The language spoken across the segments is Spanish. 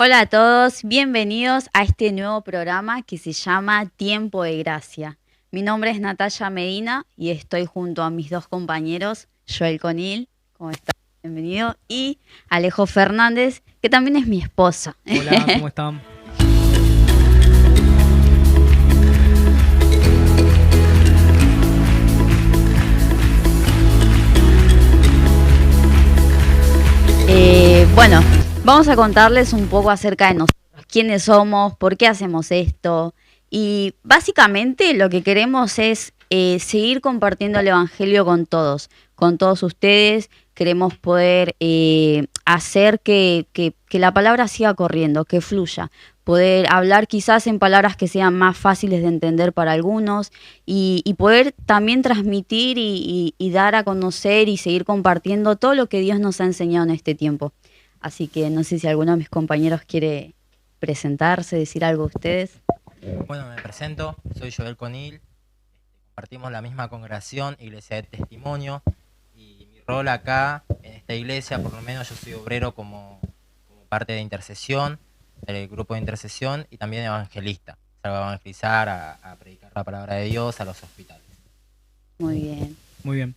Hola a todos, bienvenidos a este nuevo programa que se llama Tiempo de Gracia. Mi nombre es Natalia Medina y estoy junto a mis dos compañeros, Joel Conil, ¿cómo estás? Bienvenido, y Alejo Fernández, que también es mi esposa. Hola, ¿cómo están? Bueno, vamos a contarles un poco acerca de nosotros, quiénes somos, por qué hacemos esto. Y básicamente lo que queremos es seguir compartiendo el Evangelio con todos ustedes. Queremos poder hacer que la palabra siga corriendo, que fluya. Poder hablar quizás en palabras que sean más fáciles de entender para algunos y poder también transmitir y dar a conocer y seguir compartiendo todo lo que Dios nos ha enseñado en este tiempo. Así que no sé si alguno de mis compañeros quiere presentarse, decir algo a ustedes. Bueno, me presento, soy Joel Conil, compartimos la misma congregación, Iglesia de Testimonio, y mi rol acá en esta iglesia, por lo menos yo soy obrero como parte de intercesión, del grupo de intercesión y también evangelista. Salgo a evangelizar, a predicar la palabra de Dios a los hospitales. Muy bien. Muy bien.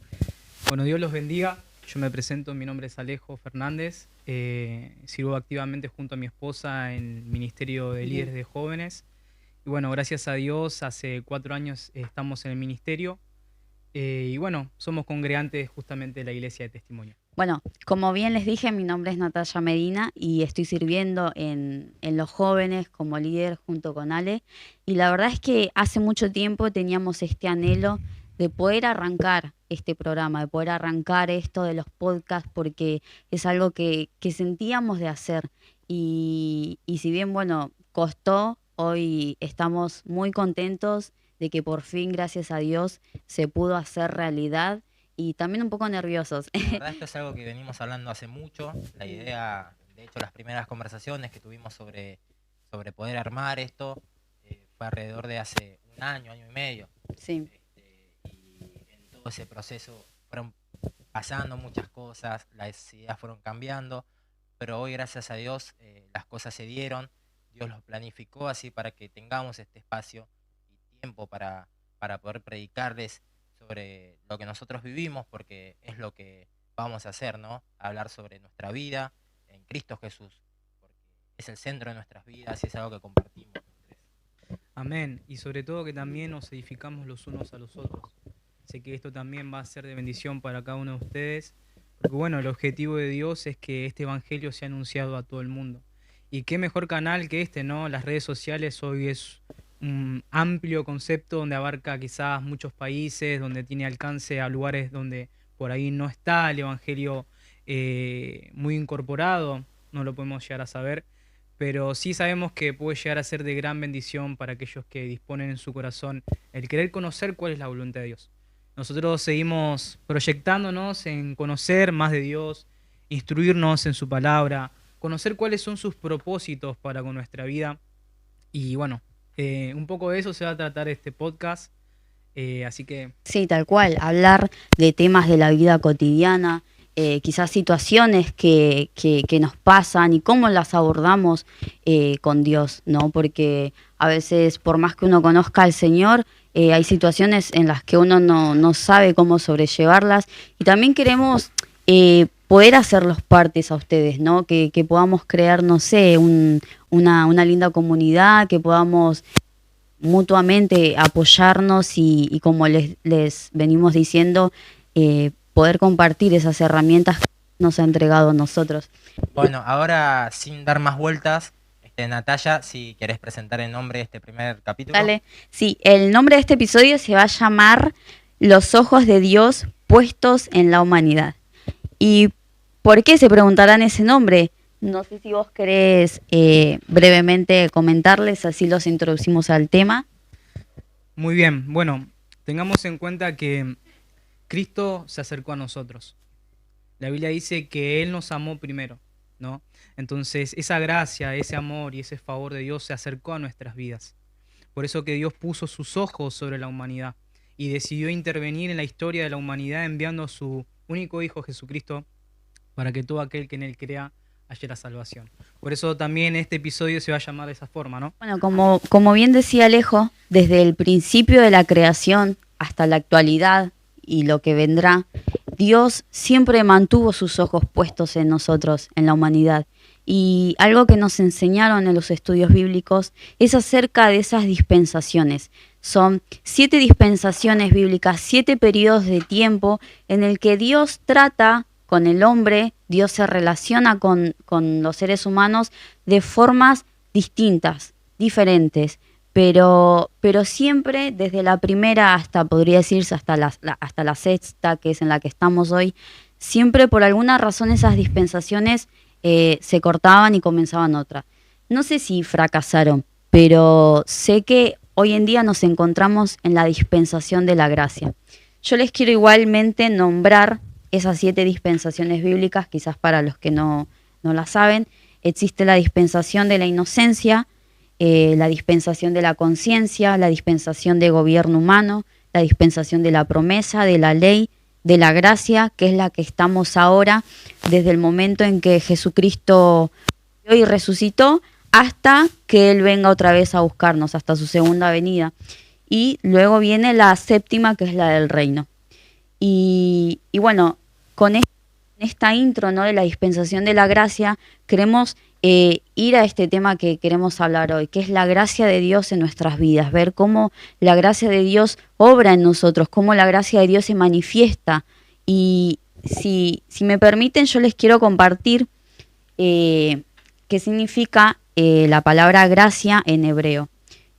Bueno, Dios los bendiga. Yo me presento, mi nombre es Alejo Fernández. Sirvo activamente junto a mi esposa en el Ministerio de Líderes de Jóvenes. Y bueno, gracias a Dios, hace 4 años estamos en el ministerio. Y bueno, somos congregantes justamente de la Iglesia de Testimonio. Bueno, como bien les dije, mi nombre es Natalia Medina y estoy sirviendo en los jóvenes como líder junto con Ale. Y la verdad es que hace mucho tiempo teníamos este anhelo de poder arrancar este programa, de poder arrancar esto de los podcasts, porque es algo que sentíamos de hacer. Y si bien, bueno, costó, hoy estamos muy contentos de que por fin, gracias a Dios, se pudo hacer realidad y también un poco nerviosos. La verdad esto es algo que venimos hablando hace mucho. La idea, de hecho las primeras conversaciones que tuvimos sobre poder armar esto fue alrededor de hace un año, año y medio. Sí. Y en todo ese proceso fueron pasando muchas cosas, las ideas fueron cambiando, pero hoy gracias a Dios las cosas se dieron, Dios los planificó así para que tengamos este espacio y tiempo para poder predicarles sobre lo que nosotros vivimos, porque es lo que vamos a hacer, ¿no? Hablar sobre nuestra vida en Cristo Jesús, porque es el centro de nuestras vidas y es algo que compartimos los tres. Amén. Y sobre todo que también nos edificamos los unos a los otros. Sé que esto también va a ser de bendición para cada uno de ustedes, porque bueno, el objetivo de Dios es que este evangelio sea anunciado a todo el mundo. Y qué mejor canal que este, ¿no? Las redes sociales hoy es un amplio concepto donde abarca quizás muchos países, donde tiene alcance a lugares donde por ahí no está el evangelio muy incorporado, no lo podemos llegar a saber, pero sí sabemos que puede llegar a ser de gran bendición para aquellos que disponen en su corazón el querer conocer cuál es la voluntad de Dios. Nosotros seguimos proyectándonos en conocer más de Dios, instruirnos en su palabra, conocer cuáles son sus propósitos para con nuestra vida. Y bueno, un poco de eso se va a tratar este podcast. Así que Sí, tal cual, hablar de temas de la vida cotidiana, quizás situaciones que nos pasan y cómo las abordamos con Dios, ¿no? Porque a veces, por más que uno conozca al Señor, hay situaciones en las que uno no sabe cómo sobrellevarlas y también queremos poder hacerlos partes a ustedes, ¿no? Que podamos crear, no sé, una linda comunidad, que podamos mutuamente apoyarnos y como les venimos diciendo, poder compartir esas herramientas que nos ha entregado a nosotros. Bueno, ahora sin dar más vueltas, Natalia, si querés presentar el nombre de este primer capítulo. Dale. Sí, el nombre de este episodio se va a llamar Los ojos de Dios puestos en la humanidad. ¿Y por qué se preguntarán ese nombre? No sé si vos querés brevemente comentarles, así los introducimos al tema. muy bien, bueno, tengamos en cuenta que Cristo se acercó a nosotros. La Biblia dice que Él nos amó primero, ¿no? Entonces esa gracia, ese amor y ese favor de Dios se acercó a nuestras vidas. Por eso que Dios puso sus ojos sobre la humanidad y decidió intervenir en la historia de la humanidad enviando a su único Hijo Jesucristo para que todo aquel que en Él crea haya la salvación. Por eso también este episodio se va a llamar de esa forma, ¿no? Bueno, como bien decía Alejo, desde el principio de la creación hasta la actualidad y lo que vendrá, Dios siempre mantuvo sus ojos puestos en nosotros, en la humanidad. Y algo que nos enseñaron en los estudios bíblicos es acerca de esas dispensaciones. Son 7 dispensaciones bíblicas, 7 periodos de tiempo en el que Dios trata con el hombre, Dios se relaciona con los seres humanos de formas distintas, diferentes, pero siempre desde la primera hasta, podría decirse, hasta la sexta, que es en la que estamos hoy, siempre por alguna razón esas dispensaciones se cortaban y comenzaban otras. No sé si fracasaron, pero sé que hoy en día nos encontramos en la dispensación de la gracia. Yo les quiero igualmente nombrar esas 7 dispensaciones bíblicas, quizás para los que no las saben. Existe la dispensación de la inocencia, la dispensación de la conciencia, la dispensación de gobierno humano, la dispensación de la promesa, de la ley, de la gracia, que es la que estamos ahora, desde el momento en que Jesucristo murió y resucitó, hasta que Él venga otra vez a buscarnos, hasta su segunda venida. Y luego viene la séptima, que es la del reino. Y bueno, con esta intro, ¿no?, de la dispensación de la gracia, queremos ir a este tema que queremos hablar hoy, que es la gracia de Dios en nuestras vidas, ver cómo la gracia de Dios obra en nosotros, cómo la gracia de Dios se manifiesta. Y si me permiten, yo les quiero compartir qué significa la palabra gracia en hebreo,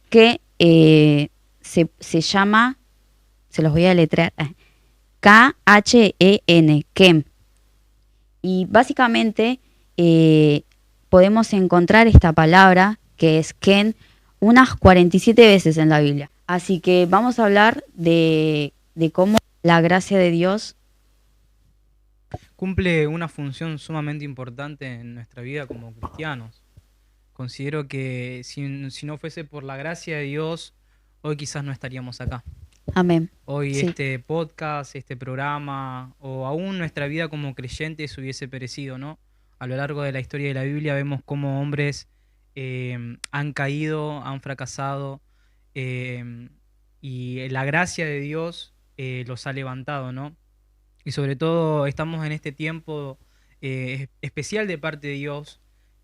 que se llama, se los voy a deletrear, K-H-E-N, Kem. Y básicamente podemos encontrar esta palabra, que es Ken, unas 47 veces en la Biblia. Así que vamos a hablar de cómo la gracia de Dios cumple una función sumamente importante en nuestra vida como cristianos. Considero que si no fuese por la gracia de Dios, hoy quizás no estaríamos acá. Amén. Hoy Sí. este podcast, este programa, o aún nuestra vida como creyentes hubiese perecido, ¿no? A lo largo de la historia de la Biblia vemos cómo hombres han caído, han fracasado, y la gracia de Dios los ha levantado, ¿no? Y sobre todo estamos en este tiempo especial de parte de Dios.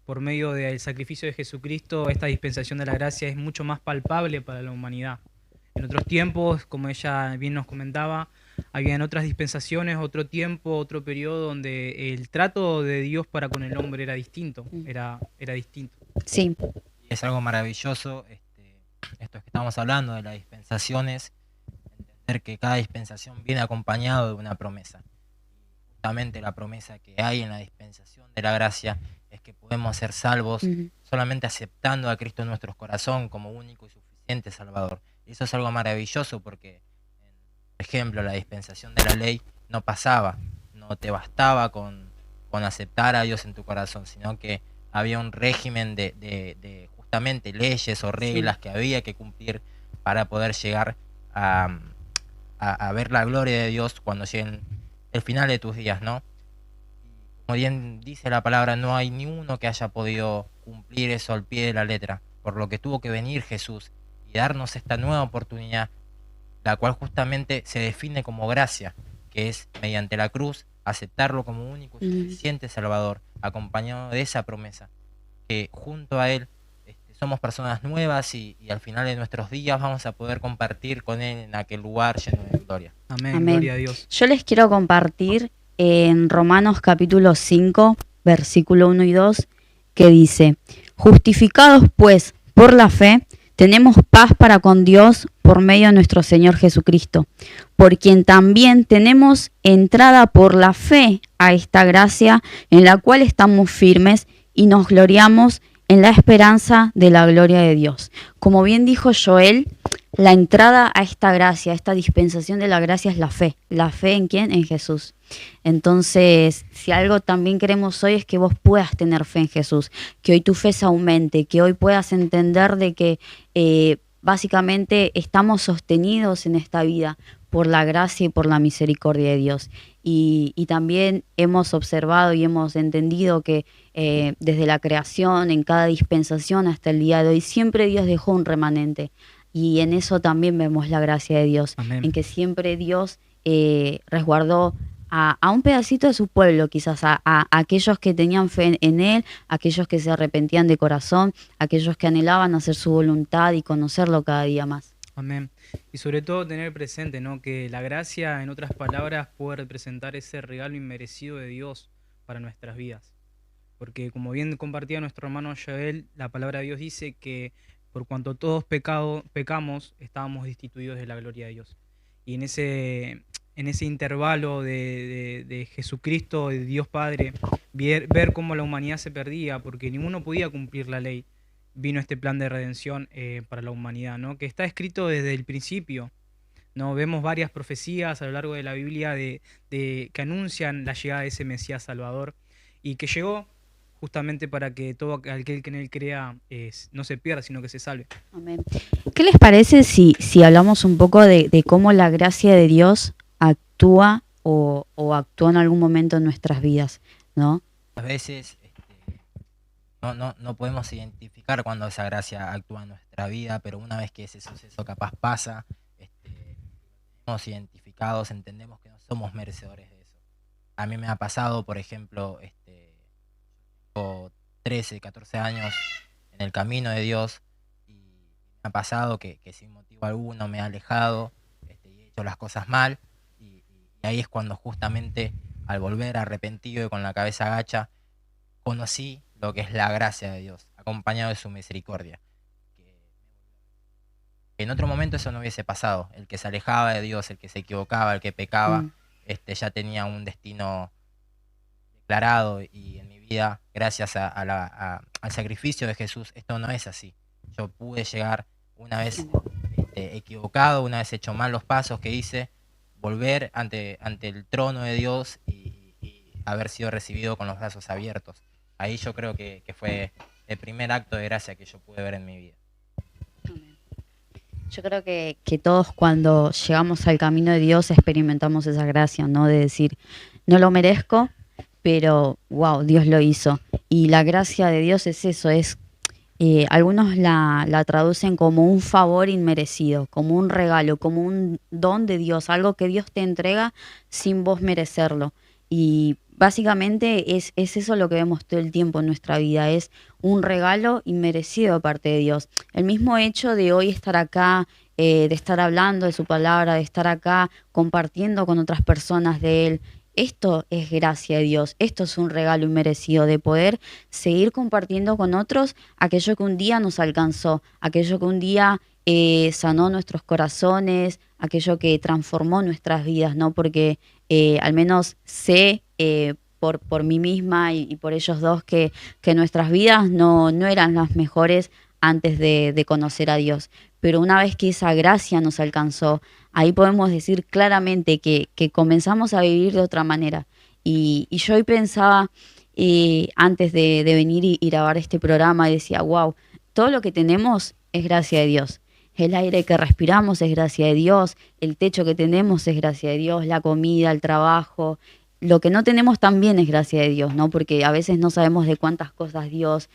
Por medio del sacrificio de Jesucristo, esta dispensación de la gracia es mucho más palpable para la humanidad. En otros tiempos, como ella bien nos comentaba, habían otras dispensaciones, otro tiempo, otro periodo donde el trato de Dios para con el hombre era distinto, era distinto. Sí. Es algo maravilloso esto que estamos hablando de las dispensaciones, entender que cada dispensación viene acompañado de una promesa. Justamente la promesa que hay en la dispensación de la gracia es que podemos ser salvos solamente aceptando a Cristo en nuestro corazón como único y suficiente Salvador. Y eso es algo maravilloso porque, por ejemplo, la dispensación de la ley no pasaba, no te bastaba con aceptar a Dios en tu corazón, sino que había un régimen de justamente leyes o reglas que había que cumplir para poder llegar a ver la gloria de Dios cuando lleguen el final de tus días, ¿no? Como bien dice la palabra, no hay ni uno que haya podido cumplir eso al pie de la letra, por lo que tuvo que venir Jesús y darnos esta nueva oportunidad, la cual justamente se define como gracia, que es mediante la cruz aceptarlo como único y suficiente Salvador, acompañado de esa promesa, que junto a Él somos personas nuevas y al final de nuestros días vamos a poder compartir con Él en aquel lugar lleno de gloria. Amén. Amén. Gloria a Dios. Yo les quiero compartir en Romanos capítulo 5, versículo 1 y 2, que dice: justificados pues por la fe, tenemos paz para con Dios por medio de nuestro Señor Jesucristo, por quien también tenemos entrada por la fe a esta gracia en la cual estamos firmes y nos gloriamos en la esperanza de la gloria de Dios. Como bien dijo Joel, la entrada a esta gracia, a esta dispensación de la gracia es la fe. ¿La fe en quién? En Jesús. Entonces, si algo también queremos hoy es que vos puedas tener fe en Jesús, que hoy tu fe se aumente, que hoy puedas entender de que básicamente estamos sostenidos en esta vida por la gracia y por la misericordia de Dios. y también hemos observado y hemos entendido que desde la creación, en cada dispensación hasta el día de hoy, siempre Dios dejó un remanente. Y en eso también vemos la gracia de Dios, Amén. en que siempre Dios resguardó a un pedacito de su pueblo, quizás a aquellos que tenían fe en Él, aquellos que se arrepentían de corazón, aquellos que anhelaban hacer su voluntad y conocerlo cada día más. Amén. Y sobre todo tener presente, ¿no?, que la gracia, en otras palabras, puede representar ese regalo inmerecido de Dios para nuestras vidas. Porque como bien compartía nuestro hermano Joel, la palabra de Dios dice que por cuanto todos pecamos, estábamos destituidos de la gloria de Dios. Y en ese intervalo de Jesucristo, de Dios Padre, ver cómo la humanidad se perdía, porque ninguno podía cumplir la ley, vino este plan de redención para la humanidad, ¿no?, que está escrito desde el principio. ¿No? Vemos varias profecías a lo largo de la Biblia que anuncian la llegada de ese Mesías Salvador y que llegó justamente para que todo aquel que en él crea no se pierda, sino que se salve. Amén. ¿Qué les parece si hablamos un poco de cómo la gracia de Dios actúa o actuó en algún momento en nuestras vidas, ¿no? A veces no podemos identificar cuando esa gracia actúa en nuestra vida, pero una vez que ese suceso capaz pasa, somos identificados, entendemos que no somos merecedores de eso. A mí me ha pasado, por ejemplo, tengo 13, 14 años en el camino de Dios y me ha pasado que sin motivo alguno me he alejado y he hecho las cosas mal y ahí es cuando justamente al volver arrepentido y con la cabeza gacha conocí lo que es la gracia de Dios, acompañado de su misericordia. Que en otro momento eso no hubiese pasado. El que se alejaba de Dios, el que se equivocaba, el que pecaba, ya tenía un destino declarado y en mi vida, gracias al sacrificio de Jesús, esto no es así. Yo pude llegar una vez equivocado, una vez hecho mal los pasos que hice, volver ante el trono de Dios y haber sido recibido con los brazos abiertos. Ahí yo creo que fue el primer acto de gracia que yo pude ver en mi vida. Yo creo que todos cuando llegamos al camino de Dios experimentamos esa gracia, ¿no? De decir, no lo merezco, pero wow, Dios lo hizo. Y la gracia de Dios es eso, algunos la traducen como un favor inmerecido, como un regalo, como un don de Dios, algo que Dios te entrega sin vos merecerlo. Y básicamente es eso lo que vemos todo el tiempo en nuestra vida, es un regalo inmerecido de parte de Dios. El mismo hecho de hoy estar acá, de estar hablando de su palabra, de estar acá compartiendo con otras personas de Él, esto es gracia de Dios, esto es un regalo inmerecido de poder seguir compartiendo con otros aquello que un día nos alcanzó, aquello que un día sanó nuestros corazones, aquello que transformó nuestras vidas, ¿no? Porque al menos sé por mí misma y por ellos dos que nuestras vidas no eran las mejores antes de conocer a Dios. Pero una vez que esa gracia nos alcanzó, ahí podemos decir claramente que comenzamos a vivir de otra manera. Y yo hoy pensaba, antes de venir y grabar este programa, y decía, wow, todo lo que tenemos es gracia de Dios. El aire que respiramos es gracia de Dios, el techo que tenemos es gracia de Dios, la comida, el trabajo. Lo que no tenemos también es gracia de Dios, ¿no? Porque a veces no sabemos de cuántas cosas Dios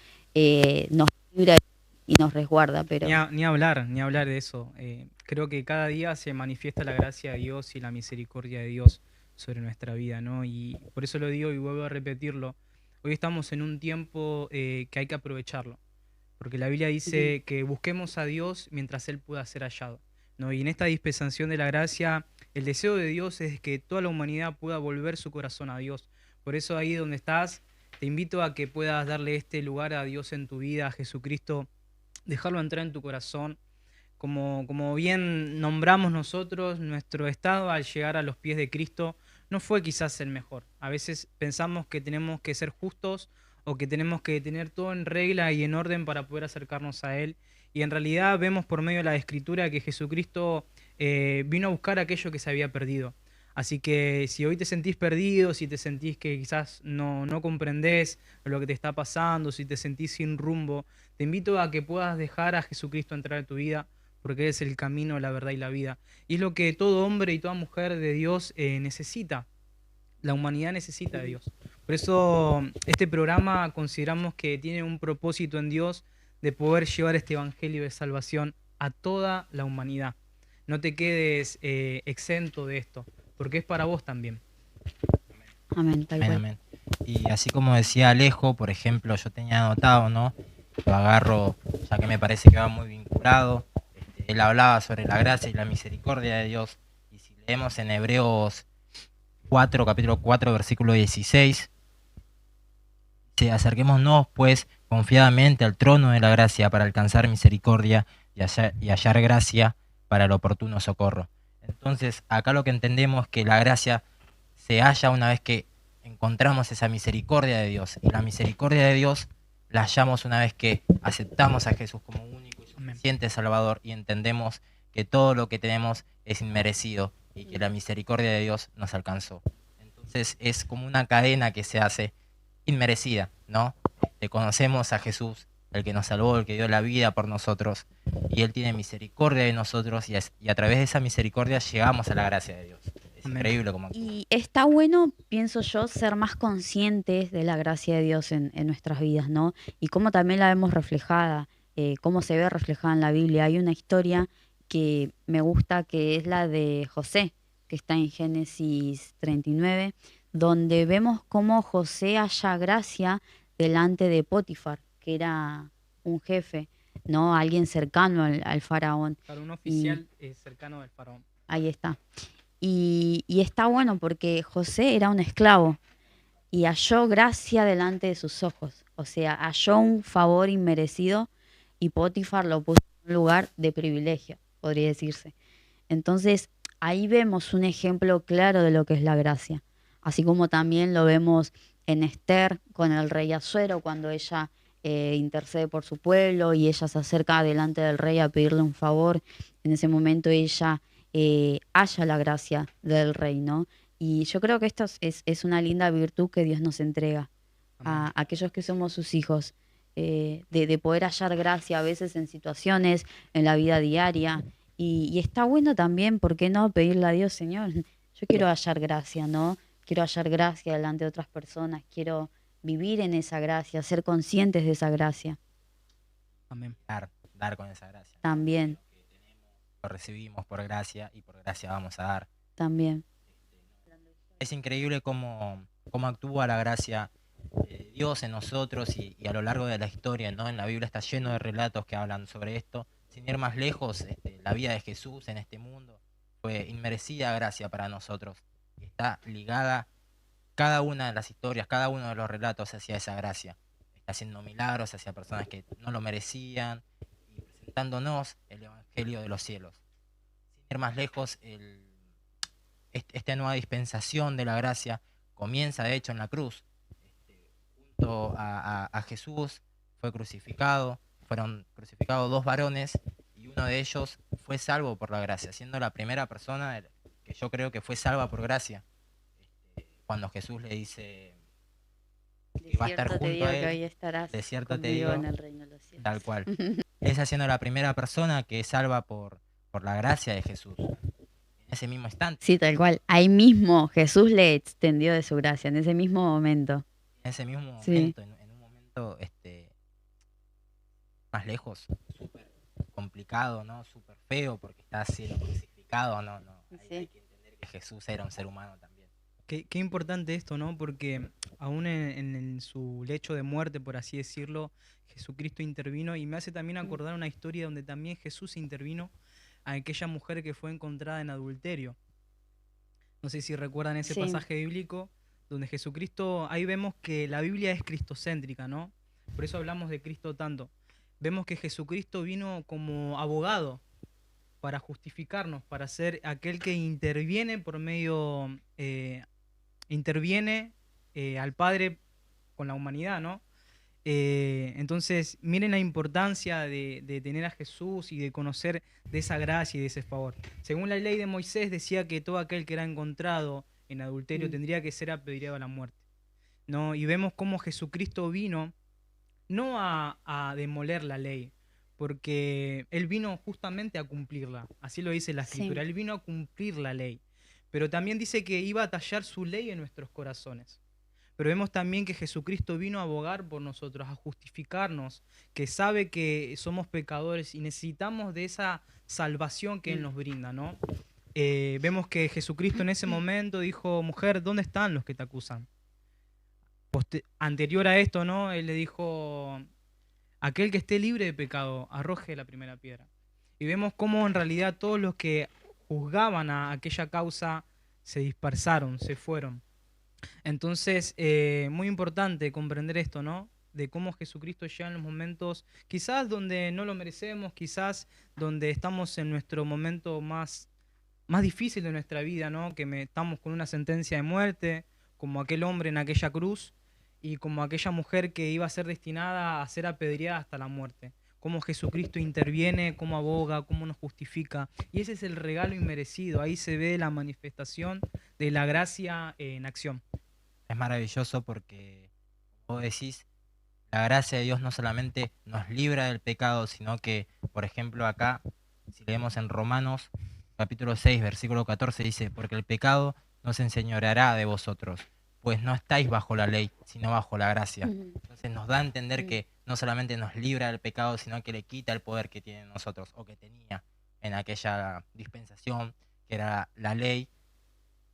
nos libra y nos resguarda, pero... Ni hablar de eso. Creo que cada día se manifiesta la gracia de Dios y la misericordia de Dios sobre nuestra vida, ¿no? Y por eso lo digo y vuelvo a repetirlo. Hoy estamos en un tiempo que hay que aprovecharlo, porque la Biblia dice que busquemos a Dios mientras Él pueda ser hallado, ¿no? Y en esta dispensación de la gracia, el deseo de Dios es que toda la humanidad pueda volver su corazón a Dios. Por eso ahí donde estás, te invito a que puedas darle este lugar a Dios en tu vida, a Jesucristo, dejarlo entrar en tu corazón. Como bien nombramos nosotros, nuestro estado al llegar a los pies de Cristo no fue quizás el mejor. A veces pensamos que tenemos que ser justos o que tenemos que tener todo en regla y en orden para poder acercarnos a Él. Y en realidad vemos por medio de la Escritura que Jesucristo vino a buscar aquello que se había perdido. Así que si hoy te sentís perdido, si te sentís que quizás no comprendés lo que te está pasando, si te sentís sin rumbo, te invito a que puedas dejar a Jesucristo entrar en tu vida, porque Él es el camino, la verdad y la vida. Y es lo que todo hombre y toda mujer de Dios necesita. la humanidad necesita de Dios. Por eso este programa consideramos que tiene un propósito en Dios de poder llevar este evangelio de salvación a toda la humanidad. No te quedes exento de esto, porque es para vos también. Amén, tal Amén, cual. amén. Y así como decía Alejo, por ejemplo, yo tenía anotado, ¿no? Lo agarro, ya que me parece que va muy vinculado. Él hablaba sobre la gracia y la misericordia de Dios. Y si leemos en Hebreos 4, capítulo 4, versículo 16, dice, acerquémonos pues confiadamente al trono de la gracia para alcanzar misericordia y hallar gracia para el oportuno socorro. Entonces, acá lo que entendemos es que la gracia se halla una vez que encontramos esa misericordia de Dios. Y la misericordia de Dios la hallamos una vez que aceptamos a Jesús como único y suficiente Salvador y entendemos que todo lo que tenemos es inmerecido y que la misericordia de Dios nos alcanzó. Entonces es como una cadena que se hace inmerecida, ¿no? Conocemos a Jesús, el que nos salvó, el que dio la vida por nosotros, y Él tiene misericordia de nosotros, y a través de esa misericordia llegamos a la gracia de Dios. Es Amén. increíble cómo actúa. Y está bueno, pienso yo, ser más conscientes de la gracia de Dios en nuestras vidas, ¿no? Y cómo también la vemos reflejada, cómo se ve reflejada en la Biblia. Hay una historia que me gusta, que es la de José, que está en Génesis 39, donde vemos cómo José halla gracia delante de Potifar, que era un jefe, ¿no? Alguien cercano al faraón. Para un oficial cercano del faraón. Ahí está. Y está bueno porque José era un esclavo y halló gracia delante de sus ojos. O sea, halló un favor inmerecido y Potifar lo puso en un lugar de privilegio, podría decirse. Entonces, ahí vemos un ejemplo claro de lo que es la gracia. Así como también lo vemos en Esther con el rey Asuero, cuando ella intercede por su pueblo y ella se acerca delante del rey a pedirle un favor. En ese momento ella halla la gracia del rey, ¿no? Y yo creo que esto es una linda virtud que Dios nos entrega a aquellos que somos sus hijos, de poder hallar gracia a veces en situaciones, en la vida diaria. Y está bueno también, ¿por qué no pedirle a Dios, Señor? Yo quiero hallar gracia, ¿no? Quiero hallar gracia delante de otras personas, quiero vivir en esa gracia, ser conscientes de esa gracia Amén. Dar con esa gracia, ¿no? también, Lo que tenemos lo recibimos por gracia y por gracia vamos a dar. también. Es increíble cómo actúa la gracia de Dios en nosotros y a lo largo de la historia, ¿no? En la Biblia está lleno de relatos que hablan sobre esto. Sin ir más lejos, la vida de Jesús en este mundo fue inmerecida gracia para nosotros. Y está ligada cada una de las historias, cada uno de los relatos hacia esa gracia. Está haciendo milagros hacia personas que no lo merecían y presentándonos el Evangelio de los cielos. Sin ir más lejos, esta nueva dispensación de la gracia comienza de hecho en la cruz. Junto a Jesús fue crucificado, fueron crucificados dos varones y uno de ellos fue salvo por la gracia, siendo la primera persona que yo creo que fue salva por gracia. Cuando Jesús le dice que va a estar De cierto te junto digo a que hoy él, estarás de cierto te conmigo digo, en el reino de los cielos. tal cual. Esa siendo la primera persona que es salva por la gracia de Jesús. En ese mismo instante, Sí, tal cual. Ahí mismo Jesús le extendió de su gracia, en ese mismo momento. en ese mismo Sí. momento, en un momento más lejos, súper complicado, ¿no? Súper feo porque está siendo crucificado, ¿no? Sí. Hay que entender que Jesús era un ser humano también. Qué importante esto, ¿no? Porque aún en su lecho de muerte, por así decirlo, Jesucristo intervino y me hace también acordar una historia donde también Jesús intervino a aquella mujer que fue encontrada en adulterio. No sé si recuerdan ese Sí. pasaje bíblico donde Jesucristo, ahí vemos que la Biblia es cristocéntrica, ¿no? Por eso hablamos de Cristo tanto. Vemos que Jesucristo vino como abogado para justificarnos, para ser aquel que interviene por medio, interviene al Padre con la humanidad, ¿no? Entonces, miren la importancia de tener a Jesús y de conocer de esa gracia y de ese favor. Según la ley de Moisés decía que todo aquel que era encontrado en adulterio tendría que ser apedreado a la muerte, ¿no? Y vemos cómo Jesucristo vino no a demoler la ley, porque Él vino justamente a cumplirla. Así lo dice la Escritura. Sí. Él vino a cumplir la ley. pero también dice que iba a tallar su ley en nuestros corazones. Pero vemos también que Jesucristo vino a abogar por nosotros, a justificarnos, que sabe que somos pecadores y necesitamos de esa salvación que Él nos brinda, ¿no? Vemos que Jesucristo en ese momento dijo, mujer, ¿dónde están los que te acusan? Anterior a esto, ¿no? Él le dijo, aquel que esté libre de pecado, arroje la primera piedra. Y vemos cómo en realidad todos los que juzgaban a aquella causa se dispersaron, se fueron. Entonces, muy importante comprender esto, ¿no? De cómo Jesucristo llega en los momentos, quizás donde no lo merecemos, quizás donde estamos en nuestro momento más difícil de nuestra vida, ¿no? Que estamos con una sentencia de muerte, como aquel hombre en aquella cruz, y como aquella mujer que iba a ser destinada a ser apedreada hasta la muerte. Cómo Jesucristo interviene, cómo aboga, cómo nos justifica. Y ese es el regalo inmerecido. Ahí se ve la manifestación de la gracia en acción. Es maravilloso porque, como vos decís, la gracia de Dios no solamente nos libra del pecado, sino que, por ejemplo, acá, si leemos en Romanos, capítulo 6, versículo 14, dice, porque el pecado no se enseñoreará de vosotros, pues no estáis bajo la ley, sino bajo la gracia. Entonces nos da a entender que no solamente nos libra del pecado, sino que le quita el poder que tiene en nosotros, o que tenía en aquella dispensación, que era la ley.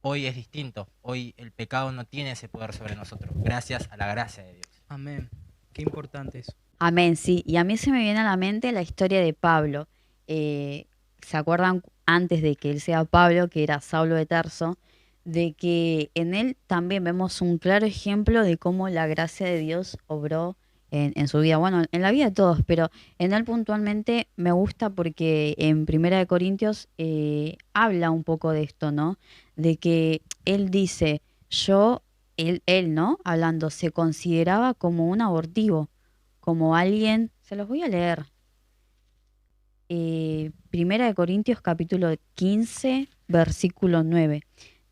Hoy es distinto, hoy el pecado no tiene ese poder sobre nosotros, gracias a la gracia de Dios. Amén. Qué importante eso. Amén, sí. Y a mí se me viene a la mente la historia de Pablo. ¿Se acuerdan antes de que él sea Pablo, que era Saulo de Tarso? De que en él también vemos un claro ejemplo de cómo la gracia de Dios obró en su vida. Bueno, en la vida de todos, pero en él puntualmente me gusta porque en Primera de Corintios habla un poco de esto, ¿no? De que él dice, él, ¿no? Hablando, se consideraba como un abortivo, como alguien, se los voy a leer. Primera de Corintios capítulo 15, versículo 9.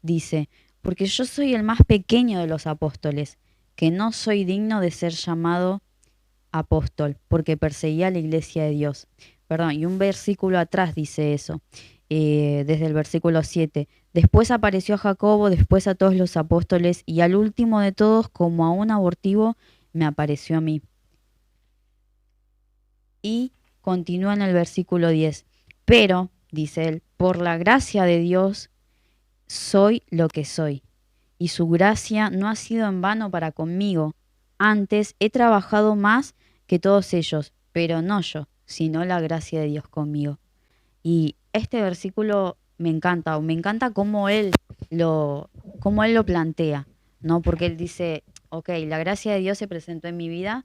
Dice, porque yo soy el más pequeño de los apóstoles, que no soy digno de ser llamado apóstol, porque perseguía la iglesia de Dios. Perdón, y un versículo atrás dice eso, desde el versículo 7. Después apareció a Jacobo, después a todos los apóstoles, y al último de todos, como a un abortivo, me apareció a mí. Y continúa en el versículo 10. Pero, dice él, por la gracia de Dios, soy lo que soy, y su gracia no ha sido en vano para conmigo. Antes he trabajado más que todos ellos, pero no yo, sino la gracia de Dios conmigo. Y este versículo me encanta cómo él lo plantea, ¿no? Porque él dice, ok, la gracia de Dios se presentó en mi vida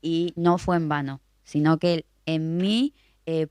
y no fue en vano, sino que él en mí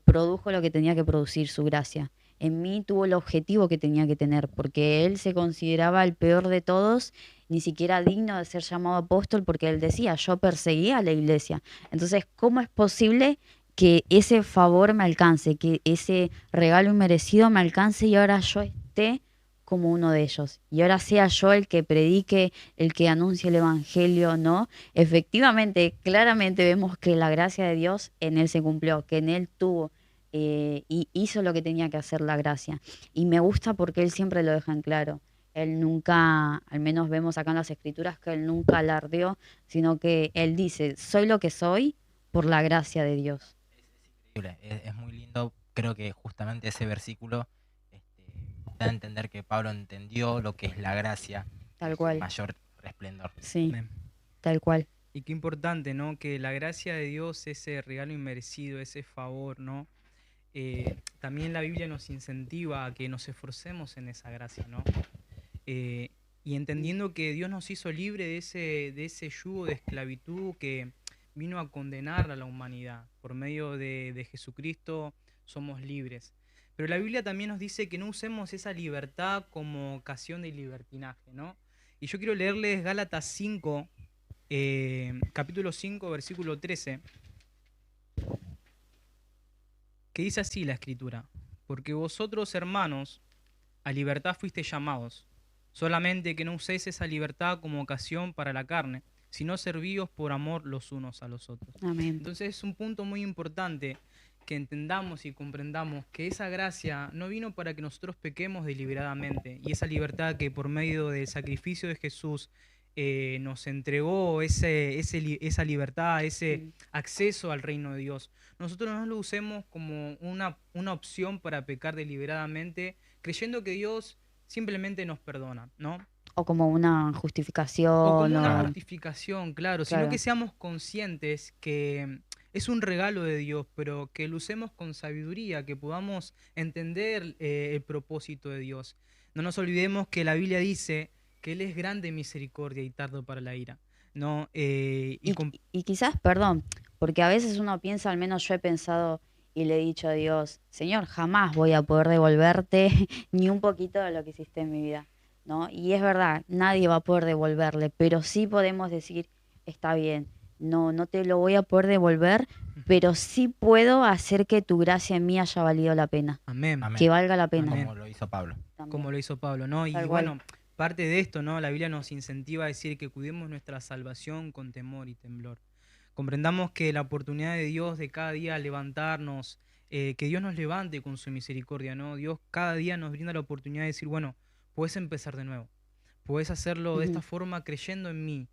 produjo lo que tenía que producir, su gracia. En mí tuvo el objetivo que tenía que tener, porque él se consideraba el peor de todos, ni siquiera digno de ser llamado apóstol, porque él decía, yo perseguía a la iglesia. Entonces, ¿cómo es posible que ese favor me alcance, que ese regalo inmerecido me alcance y ahora yo esté como uno de ellos? Y ahora sea yo el que predique, el que anuncie el evangelio, ¿no? Efectivamente, claramente vemos que la gracia de Dios en él se cumplió, que en él tuvo y hizo lo que tenía que hacer la gracia. Y me gusta porque él siempre lo deja en claro. Él nunca, al menos vemos acá en las escrituras, que él nunca alardeó, sino que él dice, soy lo que soy por la gracia de Dios. Es increíble, es muy lindo. Creo que justamente ese versículo da a entender que Pablo entendió lo que es la gracia, Tal cual. mayor resplendor. Sí, Amén. tal cual. Y qué importante, ¿no? Que la gracia de Dios, ese regalo inmerecido, ese favor, ¿no? También la Biblia nos incentiva a que nos esforcemos en esa gracia, ¿no? Y entendiendo que Dios nos hizo libre de ese yugo de esclavitud que vino a condenar a la humanidad. Por medio de Jesucristo somos libres. Pero la Biblia también nos dice que no usemos esa libertad como ocasión de libertinaje, ¿no? Y yo quiero leerles Gálatas 5, capítulo 5, versículo 13, que dice así la Escritura: porque vosotros, hermanos, a libertad fuisteis llamados, solamente que no uséis esa libertad como ocasión para la carne, sino servíos por amor los unos a los otros. Amén. Entonces es un punto muy importante que entendamos y comprendamos que esa gracia no vino para que nosotros pequemos deliberadamente, y esa libertad que por medio del sacrificio de Jesús nos entregó esa libertad, ese acceso al reino de Dios. Nosotros no lo usemos como una opción para pecar deliberadamente, creyendo que Dios simplemente nos perdona, ¿no? O como una justificación. O como una Claro. justificación, claro, sino Claro. que seamos conscientes que es un regalo de Dios, pero que lo usemos con sabiduría, que podamos entender el propósito de Dios. No nos olvidemos que la Biblia dice que Él es grande en misericordia y tardo para la ira, ¿no? Y quizás, perdón, porque a veces uno piensa, al menos yo he pensado y le he dicho a Dios, Señor, jamás voy a poder devolverte ni un poquito de lo que hiciste en mi vida, ¿no? Y es verdad, nadie va a poder devolverle, pero sí podemos decir, está bien, no te lo voy a poder devolver, pero sí puedo hacer que tu gracia en mí haya valido la pena, Amén. Amén. que valga la pena. Amén. Como lo hizo Pablo. También. Como lo hizo Pablo, ¿no? Y Tal cual. bueno, parte de esto, ¿no? La Biblia nos incentiva a decir que cuidemos nuestra salvación con temor y temblor. Comprendamos que la oportunidad de Dios de cada día levantarnos, que Dios nos levante con su misericordia, ¿no? Dios cada día nos brinda la oportunidad de decir, bueno, puedes empezar de nuevo. Puedes hacerlo de esta Ujú. forma creyendo en mí,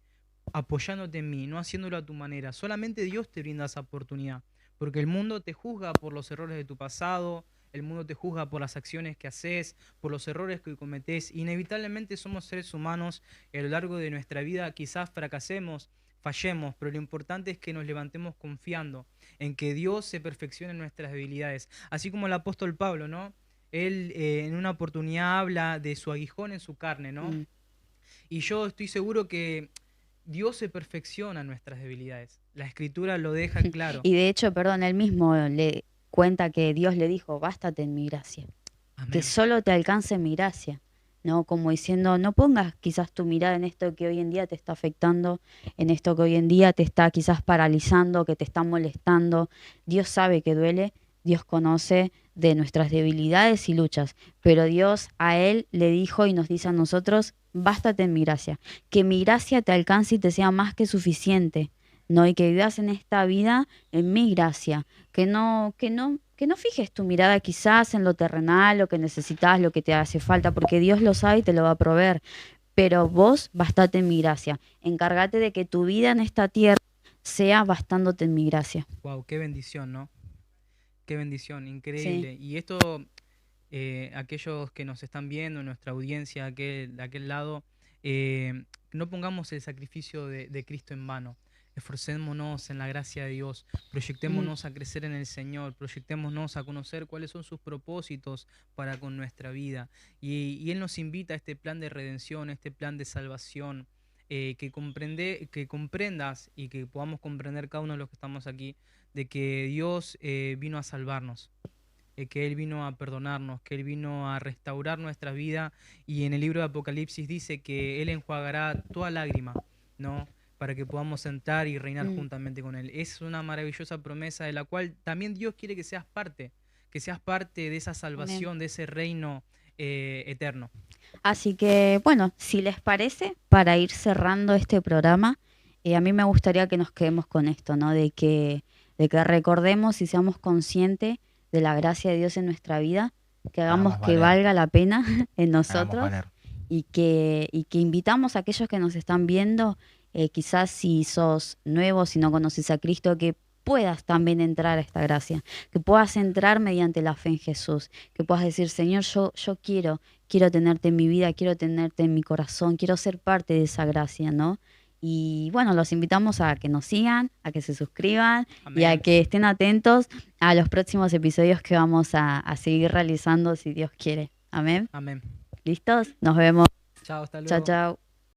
apoyándote en mí, no haciéndolo a tu manera. Solamente Dios te brinda esa oportunidad, porque el mundo te juzga por los errores de tu pasado, el mundo te juzga por las acciones que haces, por los errores que cometés. Inevitablemente somos seres humanos y a lo largo de nuestra vida quizás fracasemos, fallemos, pero lo importante es que nos levantemos confiando en que Dios se perfecciona en nuestras debilidades. Así como el apóstol Pablo, ¿no? Él en una oportunidad habla de su aguijón en su carne, ¿no? Mm. Y yo estoy seguro que Dios se perfecciona en nuestras debilidades. La Escritura lo deja claro. Y de hecho, perdón, él mismo le cuenta que Dios le dijo, bástate en mi gracia, que Amén. solo te alcance mi gracia, ¿no? Como diciendo, no pongas quizás tu mirada en esto que hoy en día te está afectando, en esto que hoy en día te está quizás paralizando, que te está molestando. Dios sabe que duele, Dios conoce de nuestras debilidades y luchas, pero Dios a él le dijo y nos dice a nosotros, bástate en mi gracia, que mi gracia te alcance y te sea más que suficiente, ¿no? Y que vivas en esta vida en mi gracia, que no fijes tu mirada quizás en lo terrenal, lo que necesitas, lo que te hace falta, porque Dios lo sabe y te lo va a proveer. Pero vos bastate en mi gracia. Encárgate de que tu vida en esta tierra sea bastándote en mi gracia. Wow, qué bendición, ¿no? Qué bendición, Sí. increíble. Y esto, aquellos que nos están viendo, nuestra audiencia de aquel lado, no pongamos el sacrificio de Cristo en vano. Esforcémonos en la gracia de Dios, proyectémonos a crecer en el Señor, proyectémonos a conocer cuáles son sus propósitos para con nuestra vida. Y Él nos invita a este plan de redención, a este plan de salvación, que comprendas y que podamos comprender cada uno de los que estamos aquí, de que Dios vino a salvarnos, que Él vino a perdonarnos, que Él vino a restaurar nuestra vida, y en el libro de Apocalipsis dice que Él enjuagará toda lágrima, ¿no? Para que podamos entrar y reinar juntamente con Él. Es una maravillosa promesa de la cual también Dios quiere que seas parte de esa salvación, Amén. de ese reino eterno. Así que, bueno, si les parece, para ir cerrando este programa, a mí me gustaría que nos quedemos con esto, ¿no? De que recordemos y seamos conscientes de la gracia de Dios en nuestra vida, que hagamos Hagamos que valer. valga la pena en Hagamos nosotros valer. y que invitamos a aquellos que nos están viendo, quizás si sos nuevo, si no conoces a Cristo, que puedas también entrar a esta gracia, que puedas entrar mediante la fe en Jesús, que puedas decir, Señor, yo quiero tenerte en mi vida, quiero tenerte en mi corazón, quiero ser parte de esa gracia, ¿no? Y bueno, los invitamos a que nos sigan, a que se suscriban y a Amén. que estén atentos a los próximos episodios que vamos a seguir realizando si Dios quiere. Amén. Amén. ¿Listos? Nos vemos. Chao, hasta luego. Chao, chao.